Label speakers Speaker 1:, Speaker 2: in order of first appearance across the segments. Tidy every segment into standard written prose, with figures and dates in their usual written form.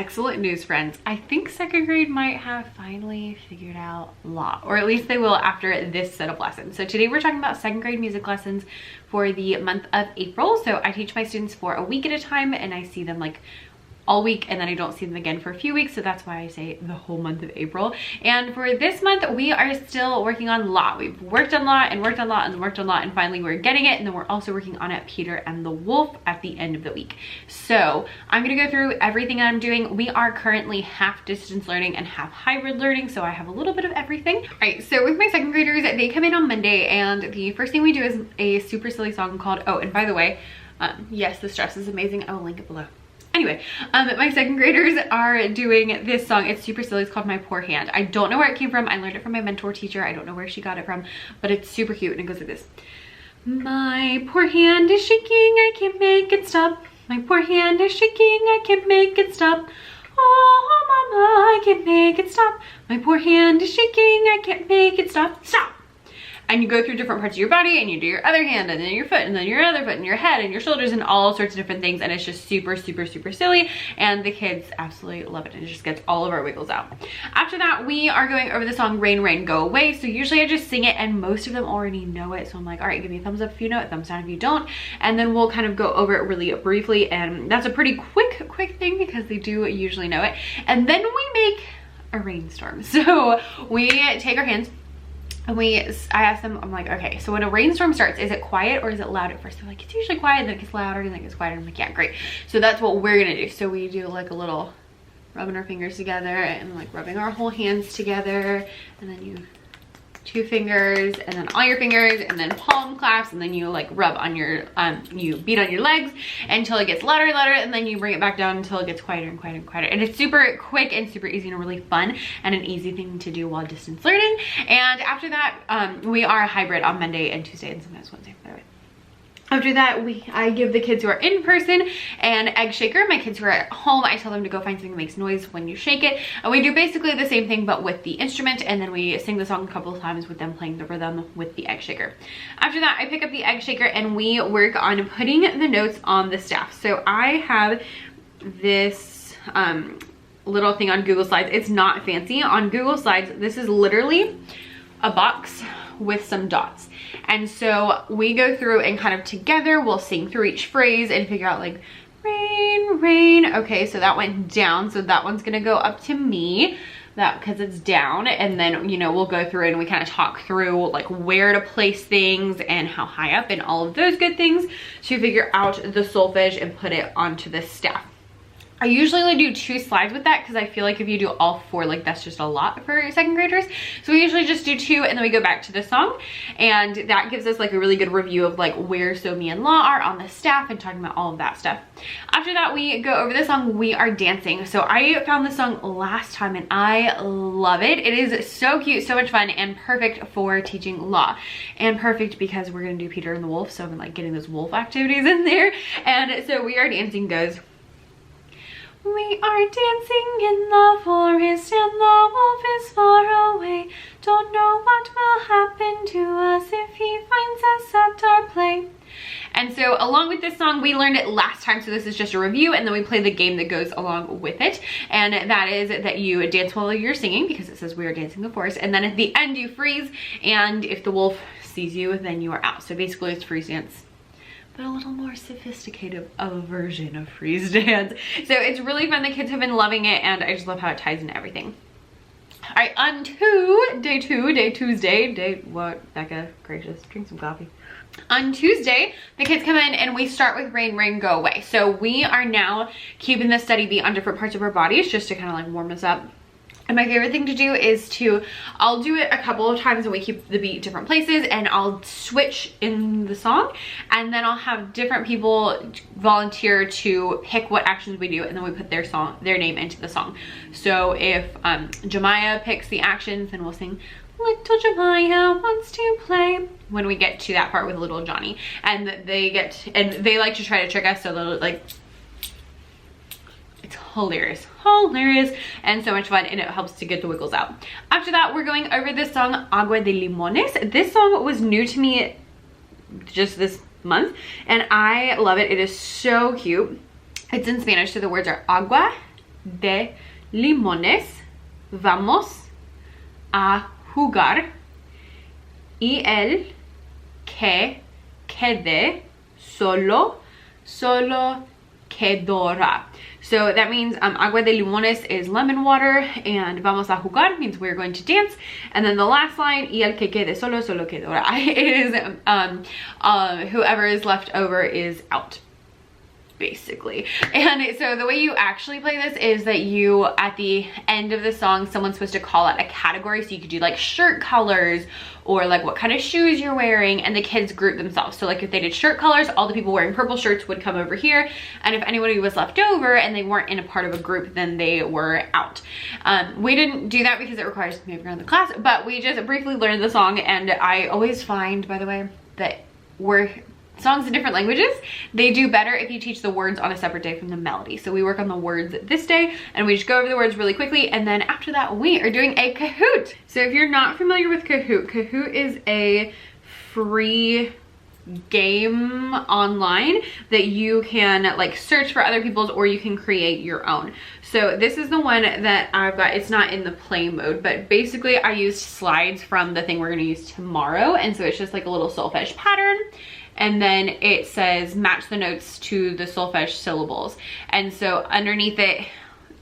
Speaker 1: Excellent news, friends. I think second grade might have finally figured out law, or at least they will after this set of lessons. So today we're talking about second grade music lessons for the month of April. So I teach my students for a week at a time, and I see them like all week, and then I don't see them again for a few weeks, so that's why I say the whole month of April. And for this month we are still working on law. We've worked on law and worked on law and worked on law, and finally we're getting it. And then we're also working on it Peter and the Wolf at the end of the week. So I'm gonna go through everything that I'm doing. We are currently half distance learning and half hybrid learning, so I have a little bit of everything. All right, so with my second graders, they come in on Monday, and the first thing we do is a super silly song called, oh, and by the way, yes, this dress is amazing. I will link it below. Anyway, my second graders are doing this song. It's super silly. It's called My Poor Hand. I don't know where it came from. I learned it from my mentor teacher. I don't know where she got it from, but it's super cute, and it goes like this. My poor hand is shaking, I can't make it stop. My poor hand is shaking, I can't make it stop. Oh, mama, I can't make it stop. My poor hand is shaking, I can't make it stop. Stop! And you go through different parts of your body, and you do your other hand, and then your foot, and then your other foot, and your head, and your shoulders, and all sorts of different things. And it's just super, super, super silly. And the kids absolutely love it. And it just gets all of our wiggles out. After that, we are going over the song Rain, Rain, Go Away. So usually I just sing it, and most of them already know it. So I'm like, all right, give me a thumbs up if you know it, thumbs down if you don't. And then we'll kind of go over it really briefly. And that's a pretty quick thing because they do usually know it. And then we make a rainstorm. So we take our hands, and I asked them, I'm like, okay, so when a rainstorm starts, is it quiet or is it loud at first? They're like, it's usually quiet, then it gets louder, and then it gets quieter. I'm like, yeah, great. So that's what we're gonna do. So we do like a little rubbing our fingers together and like rubbing our whole hands together, and then you two fingers, and then all your fingers, and then palm clasps, and then you like rub on your you beat on your legs until it gets louder and louder, and then you bring it back down until it gets quieter and quieter and quieter. And it's super quick and super easy and really fun, and an easy thing to do while distance learning. And after that, we are hybrid on Monday and Tuesday, and sometimes Wednesday, by the way. After that, I give the kids who are in person an egg shaker. My kids who are at home, I tell them to go find something that makes noise when you shake it. And we do basically the same thing, but with the instrument, and then we sing the song a couple of times with them playing the rhythm with the egg shaker. After that, I pick up the egg shaker, and we work on putting the notes on the staff. So I have this little thing on Google Slides. It's not fancy. On Google Slides, this is literally a box with some dots. And so we go through and kind of together we'll sing through each phrase and figure out like rain, rain. Okay, so that went down, so that one's gonna go up to me, that because it's down. And then, you know, we'll go through and we kind of talk through like where to place things and how high up and all of those good things to figure out the solfege and put it onto the staff. I usually only do 2 slides with that because I feel like if you do all 4, like that's just a lot for second graders. So we usually just do 2, and then we go back to the song, and that gives us like a really good review of like where So Me and Law are on the staff and talking about all of that stuff. After that, we go over the song We Are Dancing. So I found this song last time and I love it. It is so cute, so much fun, and perfect for teaching law, and perfect because we're gonna do Peter and the Wolf, so I'm like getting those wolf activities in there. And so We Are Dancing goes, we are dancing in the forest and the wolf is far away. Don't know what will happen to us if he finds us at our play. And so along with this song, we learned it last time, so this is just a review, and then we play the game that goes along with it. And that is that you dance while you're singing, because it says we are dancing in the forest. And then at the end you freeze, and if the wolf sees you, then you are out. So basically it's freeze dance, but a little more sophisticated version of freeze dance. So it's really fun. The kids have been loving it, and I just love how it ties into everything. All right, on to day Tuesday. What, Becca, gracious, drink some coffee. On Tuesday, the kids come in and we start with Rain, Rain, Go Away. So we are now keeping the study beat on different parts of our bodies just to kind of like warm us up. And my favorite thing to do is I'll do it a couple of times and we keep the beat different places, and I'll switch in the song, and then I'll have different people volunteer to pick what actions we do, and then we put their name into the song. So if Jemiah picks the actions, then we'll sing Little Jemiah wants to play when we get to that part with little Johnny. And they like to try to trick us, so they'll like, it's hilarious and so much fun, and it helps to get the wiggles out. After that, we're going over this song Agua de Limones. This song was new to me just this month, and I love it. It is so cute. It's in Spanish, so the words are agua de limones, vamos a jugar, y el que quede solo quedará. So that means agua de limones is lemon water, and vamos a jugar means we're going to dance. And then the last line, y el que quede solo quedará, is whoever is left over is out, basically. And so the way you actually play this is that you, at the end of the song, someone's supposed to call out a category. So you could do like shirt colors, or like what kind of shoes you're wearing, and the kids group themselves. So like if they did shirt colors, all the people wearing purple shirts would come over here, and if anybody was left over and they weren't in a part of a group, then they were out. We didn't do that because it requires moving around the class, but we just briefly learned the song. And I always find, by the way, that songs in different languages, they do better if you teach the words on a separate day from the melody. So we work on the words this day, and we just go over the words really quickly, and then after that we are doing a Kahoot. So if you're not familiar with Kahoot, Kahoot is a free game online that you can like search for other people's, or you can create your own. So this is the one that I've got. It's not in the play mode, but basically I used slides from the thing we're going to use tomorrow, and so it's just like a little solfege pattern. And then it says match the notes to the solfege syllables. And so underneath it,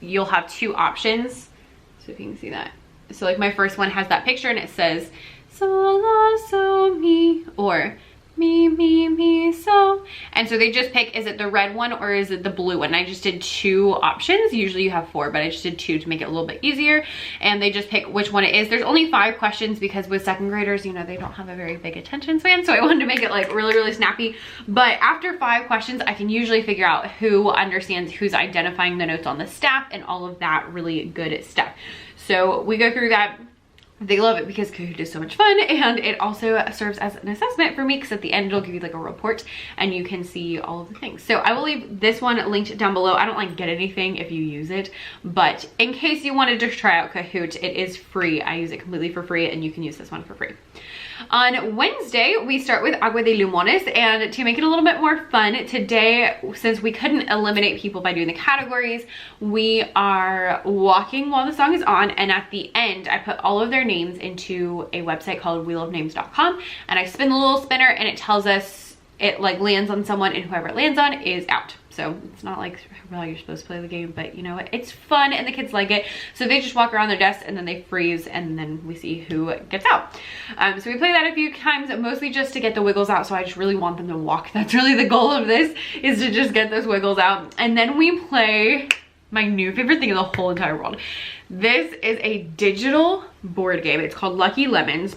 Speaker 1: you'll have two options. So if you can see that. So like my first one has that picture, and it says sol, la, so, mi, or mi, so. And so they just pick, is it the red one or is it the blue one? I just did two options. Usually you have four, but I just did two to make it a little bit easier. And they just pick which one it is. There's only 5 questions because with second graders, you know, they don't have a very big attention span. So I wanted to make it like really snappy. But after 5 questions, I can usually figure out who understands, who's identifying the notes on the staff, and all of that really good stuff. So we go through that. They love it because Kahoot is so much fun, and it also serves as an assessment for me, because at the end it'll give you like a report and you can see all of the things. So I will leave this one linked down below. I don't like get anything if you use it, but in case you wanted to try out Kahoot, it is free. I use it completely for free, and you can use this one for free. On Wednesday, we start with Agua de Limones, and to make it a little bit more fun, today, since we couldn't eliminate people by doing the categories, we are walking while the song is on, and at the end, I put all of their names into a website called wheelofnames.com, and I spin the little spinner, and it tells us, it like lands on someone, and whoever it lands on is out. So it's not like, well, you're supposed to play the game, but you know what? It's fun and the kids like it. So they just walk around their desk and then they freeze, and then we see who gets out. So we play that a few times, mostly just to get the wiggles out. So I just really want them to walk. That's really the goal of this, is to just get those wiggles out. And then we play my new favorite thing in the whole entire world. This is a digital board game. It's called Lucky Lemons.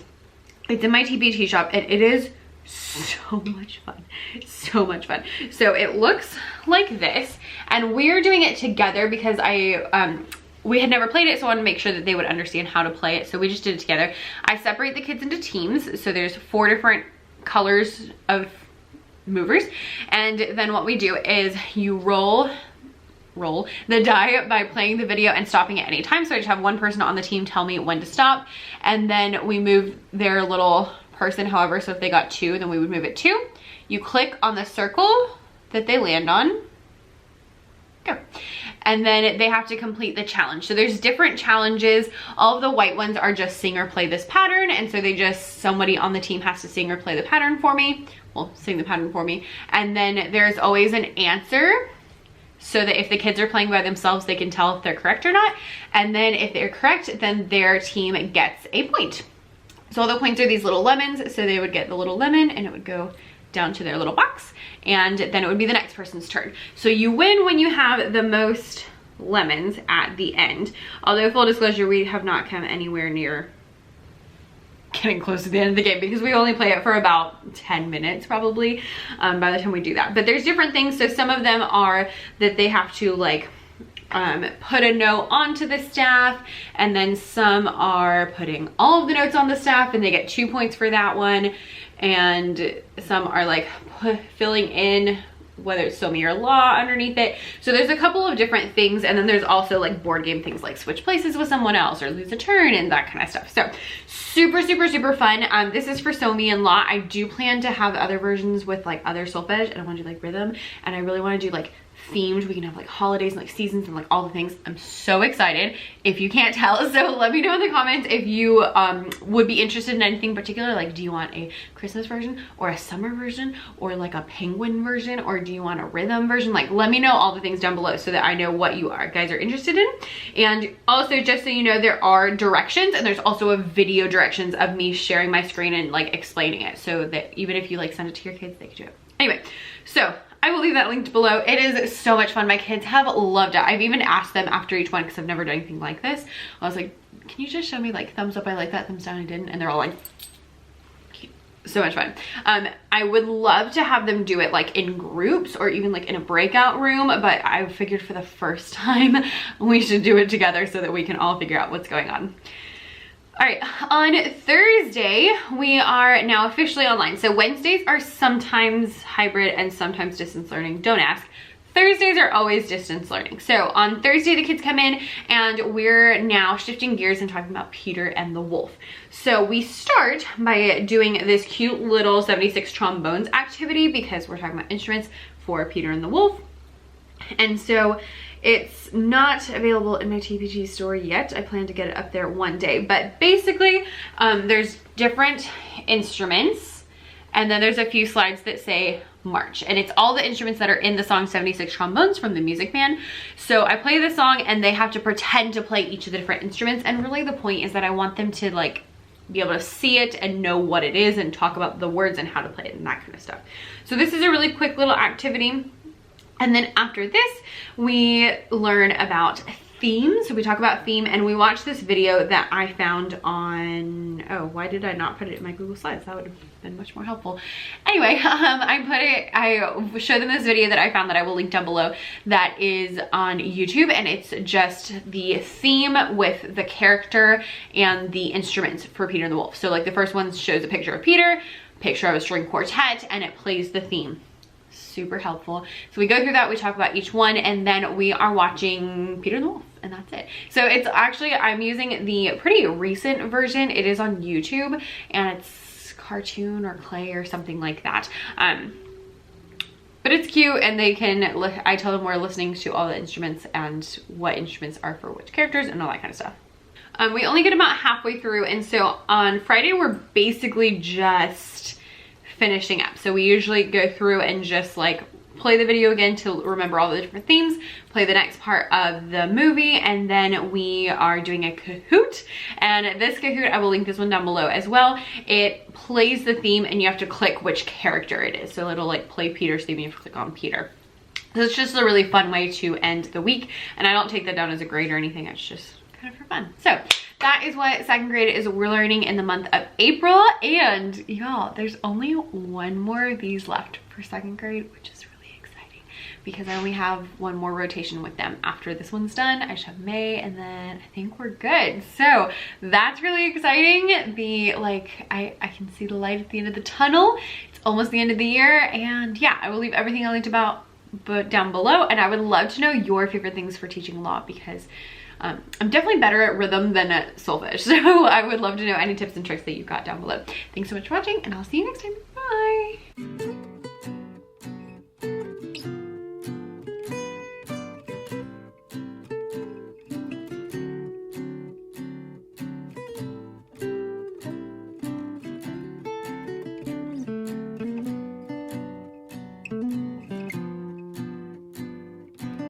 Speaker 1: It's in my TBT shop, and it is so much fun. So much fun. So it looks like this, and we're doing it together because we had never played it, so I wanted to make sure that they would understand how to play it. So we just did it together. I separate the kids into teams. So there's 4 different colors of movers, and then what we do is you roll the die by playing the video and stopping at any time. So I just have one person on the team tell me when to stop, and then we move their little person, however, so if they got 2, then we would move it 2. You click on the circle that they land on, go, and then they have to complete the challenge. So there's different challenges. All of the white ones are just sing or play this pattern, and so somebody on the team has to sing or play the pattern for me, well, sing the pattern for me, and then there's always an answer, so that if the kids are playing by themselves, they can tell if they're correct or not, and then if they're correct, then their team gets a point. So all the points are these little lemons, so they would get the little lemon, and it would go down to their little box, and then it would be the next person's turn. So you win when you have the most lemons at the end. Although, full disclosure, we have not come anywhere near getting close to the end of the game, because we only play it for about 10 minutes probably by the time we do that. But there's different things. So some of them are that they have to like put a note onto the staff, and then some are putting all of the notes on the staff and they get 2 points for that one, and some are like filling in whether it's so me or law underneath it. So there's a couple of different things, and then there's also like board game things like switch places with someone else or lose a turn and that kind of stuff. So super fun. This is for so me and law. I do plan to have other versions with like other solfege, and I want to do like rhythm, and I really want to do like themed. We can have like holidays and like seasons and like all the things. I'm so excited, if you can't tell. So let me know in the comments if you would be interested in anything particular. Like, do you want a Christmas version or a summer version or like a penguin version, or do you want a rhythm version? Like, let me know all the things down below so that I know what you guys are interested in. And also, just so you know, there are directions, and there's also a video directions of me sharing my screen and like explaining it, so that even if you like send it to your kids, they can do it. Anyway, so I will leave that linked below. It is so much fun. My kids have loved it. I've even asked them after each one, because I've never done anything like this. I was like, can you just show me like thumbs up, I like that, thumbs down, I didn't? And they're all like, so much fun. I would love to have them do it like in groups or even like in a breakout room, but I figured for the first time we should do it together so that we can all figure out what's going on. All right, on Thursday, we are now officially online. So Wednesdays are sometimes hybrid and sometimes distance learning. Don't ask. Thursdays are always distance learning. So on Thursday, the kids come in and we're now shifting gears and talking about Peter and the Wolf. So we start by doing this cute little 76 trombones activity, because we're talking about instruments for Peter and the Wolf. And so it's not available in my TPG store yet. I plan to get it up there one day. But basically, there's different instruments, and then there's a few slides that say march, and it's all the instruments that are in the song 76 Trombones from the Music Man. So I play the song and they have to pretend to play each of the different instruments, and really the point is that I want them to like be able to see it and know what it is and talk about the words and how to play it and that kind of stuff. So this is a really quick little activity. And then after this, we learn about theme. So we talk about theme, and we watch this video that I found on, oh, why did I not put it in my Google Slides? That would have been much more helpful. Anyway, I showed them this video that I found that I will link down below that is on YouTube, and it's just the theme with the character and the instruments for Peter and the Wolf. So like the first one shows a picture of Peter, picture of a string quartet, and it plays the theme. Super helpful. So we go through that, we talk about each one, and then we are watching Peter and the Wolf, and that's it. So it's actually, I'm using the pretty recent version. It is on YouTube, and it's cartoon or clay or something like that. But it's cute, and they can, I tell them we're listening to all the instruments and what instruments are for which characters and all that kind of stuff. We only get about halfway through, and so on Friday we're basically just finishing up. So we usually go through and just like play the video again to remember all the different themes, play the next part of the movie, and then we are doing a Kahoot. And this Kahoot, I will link this one down below as well. It plays the theme and you have to click which character it is. So it'll like play Peter's theme and you have to click on Peter. So it's just a really fun way to end the week. And I don't take that down as a grade or anything. It's just kind of for fun. So that is what second grade is we're learning in the month of April. And y'all, there's only one more of these left for second grade, which is really exciting because I only have one more rotation with them. After this one's done, I just have May, and then I think we're good. So that's really exciting. I can see the light at the end of the tunnel. It's almost the end of the year, and yeah, I will leave everything I linked about down below, and I would love to know your favorite things for teaching law, because I'm definitely better at rhythm than at solfege. So I would love to know any tips and tricks that you've got down below. Thanks so much for watching, and I'll see you next time. Bye.